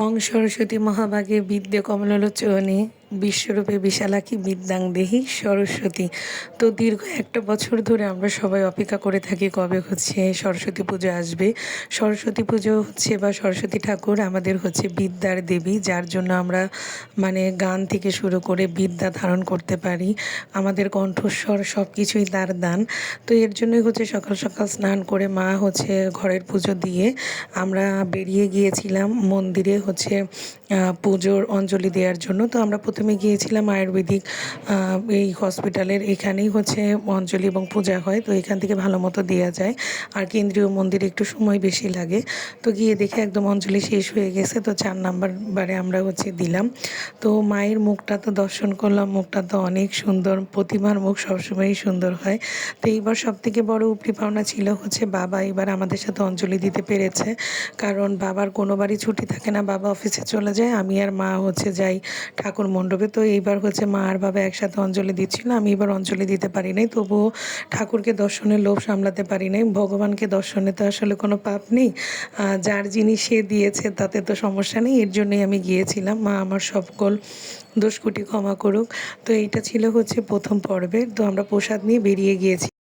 অং সরস্বতী মহাভাগে বিদ্যে কমলোলোচনে বিশ্বরূপে বিশালাক্ষী বিদ্যাং দেহি সরস্বতী। তো দীর্ঘ একটা বছর ধরে আমরা সবাই অপেক্ষা করে থাকি কবে হচ্ছে সরস্বতী পুজো আসবে। সরস্বতী পুজো হচ্ছে বা সরস্বতী ঠাকুর আমাদের হচ্ছে বিদ্যার দেবী, যার জন্য আমরা মানে গান থেকে শুরু করে বিদ্যা ধারণ করতে পারি। আমাদের কণ্ঠস্বর সব কিছুই তার দান। তো এর জন্যই হচ্ছে সকাল সকাল স্নান করে মা হচ্ছে ঘরের পুজো দিয়ে আমরা বেরিয়ে গিয়েছিলাম মন্দিরে হচ্ছে পুজোর অঞ্জলি দেওয়ার জন্য। তো আমরা প্রথমে গিয়েছিলাম আয়ুর্বেদিক এই হসপিটালের এখানেই হচ্ছে অঞ্জলি এবং পূজা হয়, তো এখান থেকে ভালো মতো দেওয়া যায়। আর কেন্দ্রীয় মন্দিরে একটু সময় বেশি লাগে। তো গিয়ে দেখে একদম অঞ্জলি শেষ হয়ে গেছে, তো 4 নাম্বার বারে আমরা হচ্ছে দিলাম। তো মায়ের মুখটা তো দর্শন করলাম, মুখটা তো অনেক সুন্দর, প্রতিমার মুখ সবসময়ই সুন্দর হয়। তো এইবার সবথেকে বড় উপরি পাওনা ছিল হচ্ছে বাবা এবার আমাদের সাথে অঞ্জলি দিতে পেরেছে। কারণ বাবার কোনোবারই ছুটি থাকে না, বাবা অফিসে চলে যায়, আমি আর মা হচ্ছে যাই ঠাকুর মণ্ডপে। তো এইবার হচ্ছে মা আর বাবা একসাথে অঞ্জলি দিচ্ছিল, আমি এবার অঞ্জলি দিতে পারি নাই, তবুও ঠাকুরকে দর্শনের লোভ সামলাতে পারি নাই। ভগবানকে দর্শনে তো আসলে কোনো পাপ নেই, যার জিনিস সে দিয়েছে তাতে তো সমস্যা নেই, এর জন্যই আমি গিয়েছিলাম। মা আমার সকল দোষকুটি ক্ষমা করুক। তো এইটা ছিল হচ্ছে প্রথম পর্বের। তো আমরা প্রসাদ নিয়ে বেরিয়ে গিয়েছি।